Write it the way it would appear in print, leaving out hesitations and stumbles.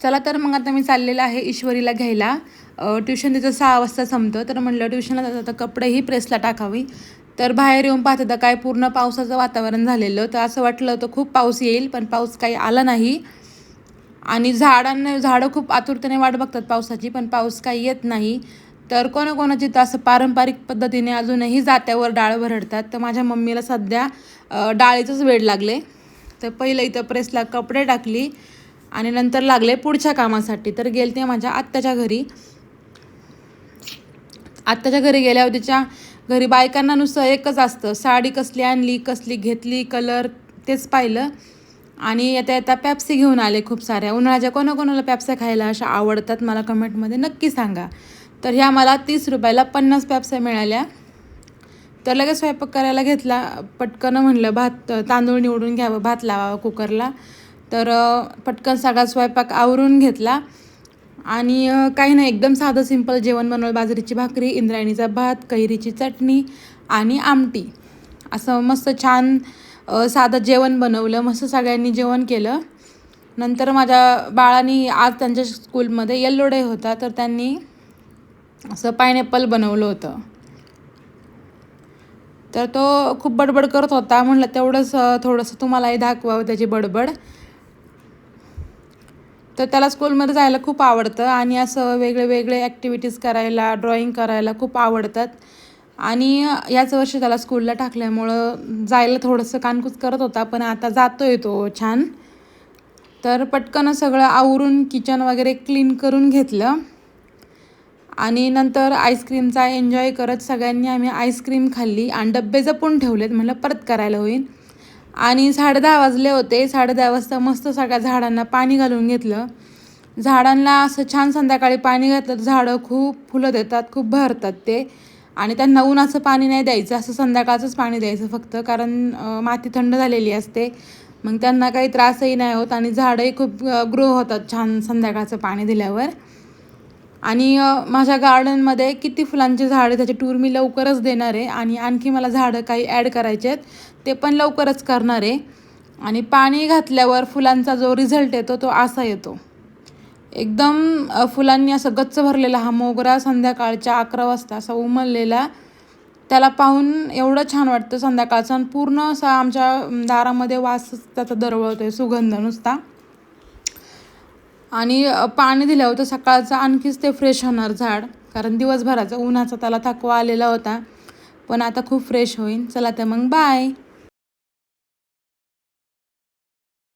चला तर मग आता मी चाललेलं आहे ईश्वरीला घ्यायला. ट्युशन तिचं 6 वाजता संपतं, तर म्हणलं ट्युशनला जाता तर कपडेही प्रेसला टाकावी. तर बाहेर येऊन पाहते तर काय पूर्ण पावसाचं वातावरण झालेलं. तर असं वाटलं होतं खूप पाऊस येईल, पण पाऊस काही आला नाही. आणि झाडं खूप आतुरतेने वाट बघतात पावसाची, पण पाऊस काही येत नाही. तर कोणाकोणाची तर असं पारंपरिक पद्धतीने अजूनही जात्यावर डाळ भरडतात. तर माझ्या मम्मीला सध्या डाळीचंच वेड लागले. तर पहिलं इथं प्रेसला कपडे टाकली आणि नंतर लागले पुढच्या कामासाठी. तर गेलते माझ्या आत्याच्या घरी. आत्याच्या घरी गेल्यावर तिच्या घरी बायकांना नुसतं एकच असतं, साडी कसली आणली, कसली घेतली, कलर तेच पाहिलं. आणि येता येता पॅप्सी घेऊन आले खूप साऱ्या. उन्हाळ्याच्या कोणाकोणाला पॅप्स्या खायला अशा आवडतात मला कमेंटमध्ये नक्की सांगा. तर ह्या मला 30 रुपयाला 50 पॅप्स्या मिळाल्या. तर लगेच स्वयंपाक करायला घेतला. पटकन म्हणलं तांदूळ निवडून घ्यावं, भात लावावं कुकरला. तर पटकन सगळा स्वयंपाक आवरून घेतला. आणि काही नाही, एकदम साधं सिंपल जेवण बनवलं. बाजरीची भाकरी, इंद्रायणीचा भात, कैरीची चटणी आणि आमटी, असं मस्त छान साधं जेवण बनवलं. मस्त सगळ्यांनी जेवण केलं. नंतर माझ्या बाळानी आज त्यांच्या स्कूलमध्ये येल्लो डे होता, तर त्यांनी असं पायनॅपल बनवलं होतं. तर तो खूप बडबड करत होता. म्हणलं तेवढंच थोडंसं तुम्हालाही दाखवावं त्याची बडबड. तर त्याला स्कूलमध्ये जायला खूप आवडतं आणि असं वेगळे ॲक्टिव्हिटीज करायला, ड्रॉईंग करायला खूप आवडतात. आणि याच वर्षी त्याला स्कूलला टाकल्यामुळं जायला थोडंसं कानकूस करत होता, पण आता जातो आहे तो छान. तर पटकन सगळं आवरून किचन वगैरे क्लीन करून घेतलं. आणि नंतर आईस्क्रीमचा एन्जॉय करत सगळ्यांनी आम्ही आईस्क्रीम खाल्ली आणि डब्बे जपून ठेवलेत, म्हणलं परत करायला होईल. आणि 10:30 वाजले होते. 10:30 वाजता मस्त सगळ्या झाडांना पाणी घालून घेतलं. झाडांना असं छान संध्याकाळी पाणी घातलं तर झाडं खूप फुलं देतात, खूप भरतात ते. आणि त्यांना उन्हाचं पाणी नाही द्यायचं, असं संध्याकाळचंच पाणी द्यायचं फक्त, कारण माती थंड झालेली असते. मग त्यांना काही त्रासही नाही होत आणि झाडंही खूप ग्रो होतात छान संध्याकाळचं पाणी दिल्यावर. आणि माझ्या गार्डनमध्ये किती फुलांचे झाडं, त्याची टूर मी लवकरच देणार आहे. आणि आणखी मला झाडं काही ॲड करायचे आहेत, ते पण लवकरच करणार आहे. आणि पाणी घातल्यावर फुलांचा जो रिझल्ट येतो तो असा येतो, एकदम फुलांनी असं गच्च भरलेला हा मोगरा संध्याकाळच्या 11 वाजता असा उमललेला, त्याला पाहून एवढं छान वाटतं संध्याकाळचं. आणि पूर्ण असा आमच्या दारामध्ये वास त्याचा दरवळतो आहे, सुगंध नुसता. आणि पाणी दिलं होतं सकाळचं, आणखीच ते फ्रेश होणार झाड, कारण दिवसभराचा उन्हाचा त्याला थकवा आलेला होता. पण आता खूप फ्रेश होईल. चला तर मग बाय.